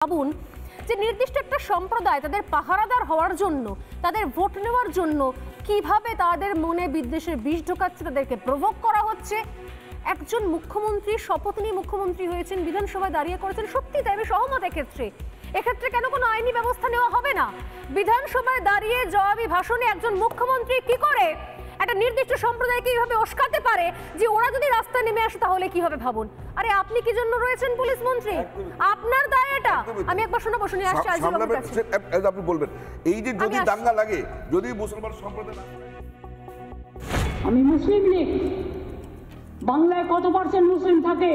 ভাবুন যে নির্দিষ্ট একটা সম্প্রদায় তাদের পাহারাদার হওয়ার জন্য, তাদের ভোট নেওয়ার জন্য কিভাবে তাদের মনে বিদ্বেষের বিষ ঢোকাচ্ছে, তাদেরকে প্রভোগ করা হচ্ছে। একজন মুখ্যমন্ত্রী শপথ নিয়ে মুখ্যমন্ত্রী হয়েছেন, বিধানসভায় দাঁড়িয়ে করেছেন, সত্যি তাই আমি সহমত। এক্ষেত্রে কেন কোনো আইনি ব্যবস্থা নেওয়া হবে না? বিধানসভায় দাঁড়িয়ে জবাবি ভাষণে একজন মুখ্যমন্ত্রী কি করে একটা নির্দিষ্ট সম্প্রদায়কে এইভাবে উস্কাতে পারে যে ওরা যদি রাস্তায় নেমে আসে তাহলে কি হবে? ভাবুন। আরে আপনি কি জন্য রয়েছেন পুলিশ মন্ত্রী? আপনার দায় এটা। আমি একবার শোনাবো, শুনে আসছি। আপনি বলবেন এই যে যদি দাঙ্গা লাগে, যদি মুসলমান সম্প্রদায়, আমি মুসলিম লীগ, বাংলায় কত পার্সেন্ট মুসলিম থাকে?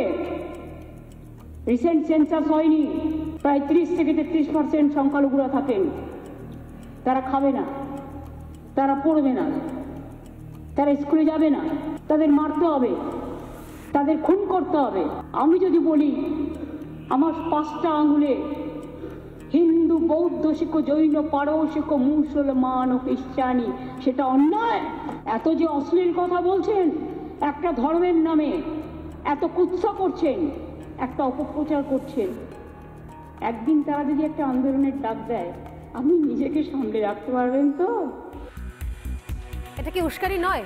রিসেন্ট সেন্সাস হয়নি, প্রায় 30 থেকে 33% সংখ্যালঘুরা থাকেন। তারা খাবে না, তারা পড়বে না, তারা স্কুলে যাবে না, তাদের মারতে হবে, তাদের খুন করতে হবে। আমি যদি বলি আমার 5টা আঙুলে হিন্দু, বৌদ্ধ শিখো, জৈন, পারসিক, মুসলমান ও খ্রিস্টানি, সেটা অন্যায়? এত যে অশ্লীল কথা বলছেন, একটা ধর্মের নামে এত কুৎসা করছেন, একটা অপপ্রচার করছেন, একদিন তারা যদি একটা আন্দোলনের ডাক দেয়, আপনি নিজেকে সামলে রাখতে পারবেন তো? এটা কি উস্কানি নয়?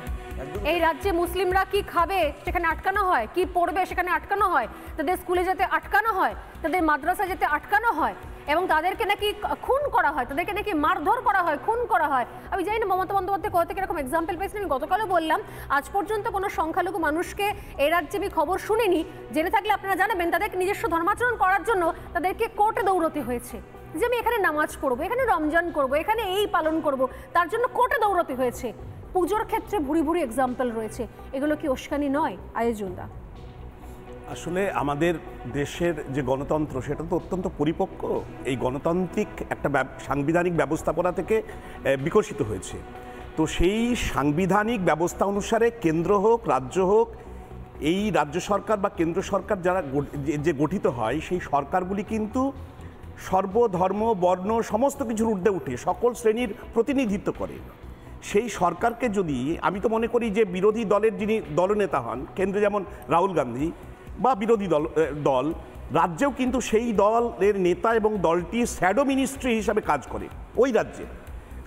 এই রাজ্যে মুসলিমরা কি খাবে সেখানে আটকানো হয়, কি পড়বে সেখানে আটকানো হয়, তাদের স্কুলে যেতে আটকানো হয়, তাদের মাদ্রাসা যেতে আটকানো হয়, এবং তাদেরকে নাকি খুন করা হয়, তাদেরকে নাকি মারধর করা হয়, খুন করা হয়। আমি জানি না মমতা বন্দ্যোপাধ্যায় কোথা থেকে এরকম এক্সাম্পল পেয়েছেন। আমি গতকালও বললাম, আজ পর্যন্ত কোনো সংখ্যালঘু মানুষকে এই রাজ্যে আমি খবর শুনিনি। জেনে থাকলে আপনারা জানাবেন, তাদেরকে নিজস্ব ধর্মাচরণ করার জন্য তাদেরকে কোর্টে দৌড়তে হয়েছে, যে আমি এখানে নামাজ পড়বো, এখানে রমজান করবো, এখানে এই পালন করব, তার জন্য কোর্টে দৌড়তে হয়েছে। পুজোর ক্ষেত্রে ভুরি ভুরি এক্সাম্পল রয়েছে। এগুলো কি উস্কানি নয় আয়োজনদা? আসলে আমাদের দেশের যে গণতন্ত্র, সেটা তো অত্যন্ত পরিপক্ক। এই গণতান্ত্রিক একটা সাংবিধানিক ব্যবস্থাপনা থেকে বিকশিত হয়েছে। তো সেই সাংবিধানিক ব্যবস্থা অনুসারে কেন্দ্র হোক, রাজ্য হোক, এই রাজ্য সরকার বা কেন্দ্র সরকার যারা যে গঠিত হয়, সেই সরকারগুলি কিন্তু সর্বধর্ম, বর্ণ, সমস্ত কিছুর ঊর্ধ্বে উঠে সকল শ্রেণীর প্রতিনিধিত্ব করে। সেই সরকারকে যদি, আমি তো মনে করি যে বিরোধী দলের যিনি দলনেতা হন, কেন্দ্রে যেমন রাহুল গান্ধী, বা বিরোধী দল রাজ্যেও কিন্তু সেই দলের নেতা এবং দলটি শ্যাডো মিনিস্ট্রি হিসাবে কাজ করে ওই রাজ্যে।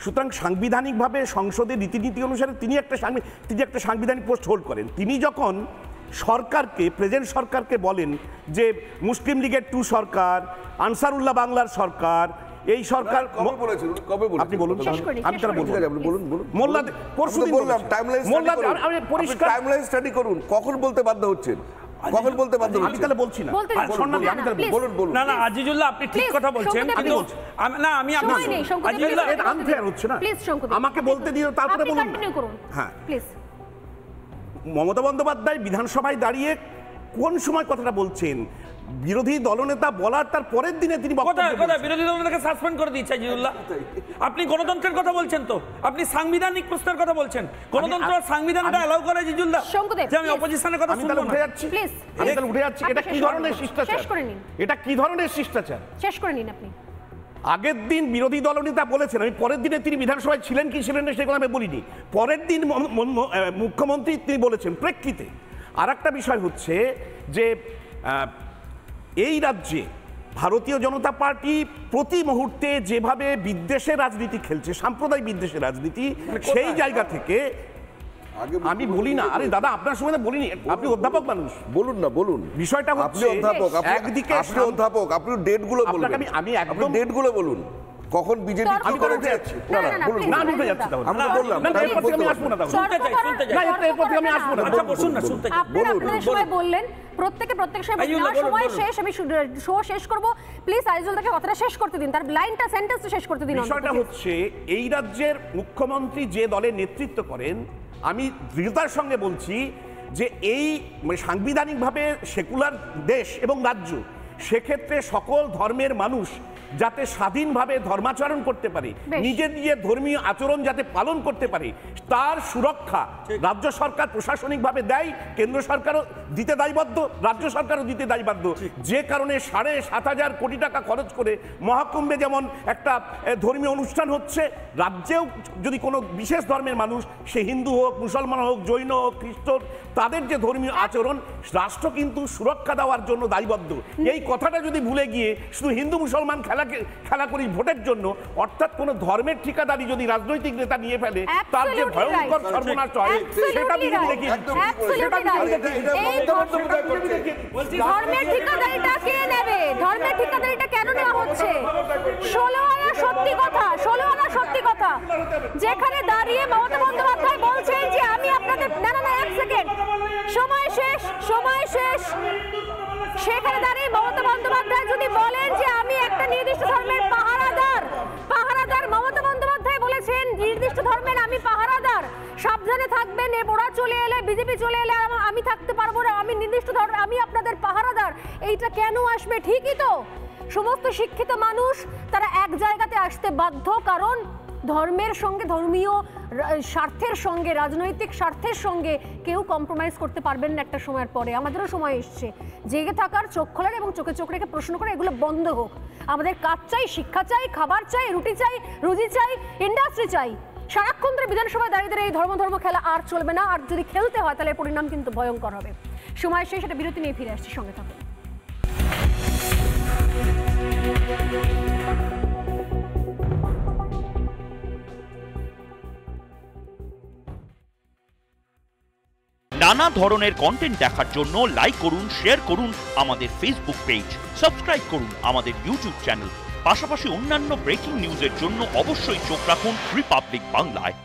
সুতরাং সাংবিধানিকভাবে সংসদের রীতিনীতি অনুসারে তিনি একটা সাংবিধানিক পোস্ট হোল্ড করেন। তিনি যখন সরকারকে, প্রেজেন্ট সরকারকে বলেন যে মুসলিম লীগের 2 সরকার, আনসারুল্লাহ বাংলার সরকার, এই সরকার আপনি বলুন, আমি তারা বলুন মোল্লা পরশুদিন বললাম টাইমলাইন স্টাডি করুন, কখন বলতে বাধ্য হচ্ছেন, কখন বলতে বাধ্য হচ্ছেন? আমি তাহলে বলছি না, আমি তাহলে বলুন। না না আজিজুল্লাহ, আপনি ঠিক কথা বলছেন, কিন্তু না আমি আজিজুল্লাহ, এটা আনফেয়ার হচ্ছে না, আমাকে বলতে দিও, তারপরে বলুন। হ্যাঁ, প্লিজ। মমতা বন্দ্যোপাধ্যায় বিধানসভায় দাঁড়িয়ে কোন সময় কথাটা বলছেন? বিরোধী দলনেতা বলার তার পরের দিনে তিনি বিরোধী দলনেতাকে সাসপেন্ড করে দিয়েছে আজিজুল্লাহ। আপনি গণতন্ত্রের কথা বলছেন, তো আপনি সাংবিধানিক প্রশ্নের কথা বলছেন। গণতন্ত্র সংবিধানটা অ্যালাউ করে আজিজুল্লাহ যে আমি অপোজিশনের কথা শুনবো না। উঠে যাচ্ছি, প্লিজ আমি তাহলে উঠে যাচ্ছি। এটা কি ধরনের শিষ্টাচার? শেষ করে নিন। এটা কি ধরনের শিষ্টাচার? শেষ করে নিন আপনি। আগের দিন বিরোধী দলনেতা বলেছেন, আমি পরের দিনে তিনি বিধানসভায় ছিলেন কি ছিলেন না সেগুলো আমি বলিনি। পরের দিন মুখ্যমন্ত্রী তিনি বলেছেন প্রেক্ষিতে। আর একটা বিষয় হচ্ছে যে এই রাজ্যে ভারতীয় জনতা পার্টি প্রতি মুহূর্তে যেভাবে বিদ্বেষের রাজনীতি খেলছে, সাম্প্রদায়িক বিদ্বেষের রাজনীতি, সেই জায়গা থেকে আমি বলি না, আরে দাদা আপনার সময় বলিনি, আপনি অধ্যাপক মানুষ, বলুন না, বলুন। বিষয়টা হচ্ছে একদিকে আপনি অধ্যাপক, আপনি ডেটগুলো বলুন, আমি একদম ডেটগুলো বলুন, কখন বিজেপি কি করেছে। না বলুন না, আমি উঠে যাচ্ছি। আমরা বললাম না, এরপর থেকে আমি আসবো না, শুনতে চাই না, এরপর থেকে আমি আসবো না। আচ্ছা বসুন না, শুনতে চাই। আপনারা সবাই বললেন, প্রত্যেক সময় শেষ, আমি শো শেষ করব। প্লিজ আইজুলদাকে কথাটা শেষ করতে দিন, তার লাইনটা, সেন্টেন্সটা শেষ করতে দিন। বিষয়টা হচ্ছে এই রাজ্যের মুখ্যমন্ত্রী যে দলের নেতৃত্ব করেন, আমি দৃঢ়তার সঙ্গে বলছি যে এই সাংবিধানিকভাবে সেকুলার দেশ এবং রাজ্য, সেক্ষেত্রে সকল ধর্মের মানুষ যাতে স্বাধীনভাবে ধর্মাচরণ করতে পারে, নিজের ধর্মীয় আচরণ যাতে পালন করতে পারে, তার সুরক্ষা রাজ্য সরকার প্রশাসনিকভাবে দেয়, কেন্দ্র সরকারও দিতে দায়বদ্ধ, রাজ্য সরকারও দিতে দায়বদ্ধ। যে কারণে 7,500 কোটি টাকা খরচ করে মহাকুম্ভে যেমন একটা ধর্মীয় অনুষ্ঠান হচ্ছে, রাজ্যেও যদি কোনো বিশেষ ধর্মের মানুষ, সে হিন্দু হোক, মুসলমান হোক, জৈন হোক, খ্রিস্টান, তাদের যে ধর্মীয় আচরণ, রাষ্ট্র কিন্তু সুরক্ষা দেওয়ার জন্য দায়বদ্ধ। এই কথাটা যদি ভুলে গিয়ে শুধু হিন্দু মুসলমান খেলা করি ভোটের জন্য, অর্থাৎ কোনো ধর্মের ঠিকাদারি যদি রাজনৈতিক নেতা নিয়ে ফেলে, তার যে ভয়ঙ্কর সর্বনাশ হয় সেটা বিরোধী দেখি। ধর্মের ঠিকাদারিটা কে নেবে? ধর্মের ঠিকাদারিটা কেন নেওয়া হচ্ছে? 16 আনা সত্যি কথা, 16 আনা সত্যি কথা, যেখানে দাঁড়িয়ে মমতা বন্দ্যোপাধ্যায় বলছেন যে আমি আপনাদের, না না না, এক সেকেন্ড, সময় শেষ, সময় শেষ। সেখানে দাঁড়িয়ে মমতা বন্দ্যোপাধ্যায় যদি বলেন যে আমি একটা নির্দিষ্ট ধর্মের পাহারাদার, মমতা বন্দ্যোপাধ্যায় বলেছেন নির্দিষ্ট ধর্মের আমি পাহারাদার, সাবধানে থাকবেন, ওরা চলে এলে, বিজেপি চলে এলে আমি থাকতে পারবো না, আমি নির্দিষ্ট ধর্ম, আমি আপনাদের পাহারাদার, এইটা কেন আসবে? ঠিকই তো, সমস্ত শিক্ষিত মানুষ তারা এক জায়গাতে আসতে বাধ্য, কারণ ধর্মের সঙ্গে, ধর্মীয় স্বার্থের সঙ্গে, রাজনৈতিক স্বার্থের সঙ্গে কেউ কম্প্রোমাইজ করতে পারবেন না একটা সময়ের পরে। আমাদেরও সময় এসছে জেগে থাকার, চোখ খোলার এবং চোখে চোখ রেখে প্রশ্ন করে এগুলো বন্ধ হোক। আমাদের কাজ চাই, শিক্ষা চাই, খাবার চাই, রুটি চাই, রুজি চাই, ইন্ডাস্ট্রি চাই। সারাক্ষণ ধরে বিধানসভায় দাঁড়িয়ে দাঁড়িয়ে এই ধর্ম খেলা আর চলবে না। আর যদি খেলতে হয় তাহলে পরিণাম কিন্তু ভয়ঙ্কর হবে। সময় শেষ, একটা বিরতি নিয়ে ফিরে আসছি, সঙ্গে থাকুন। নানা ধরনের কন্টেন্ট দেখার জন্য লাইক করুন, শেয়ার করুন আমাদের ফেসবুক পেজ, সাবস্ক্রাইব করুন আমাদের ইউটিউব চ্যানেল। পাশাপাশি অন্যান্য ব্রেকিং নিউজের জন্য অবশ্যই চোখ রাখুন রিপাবলিক বাংলায়।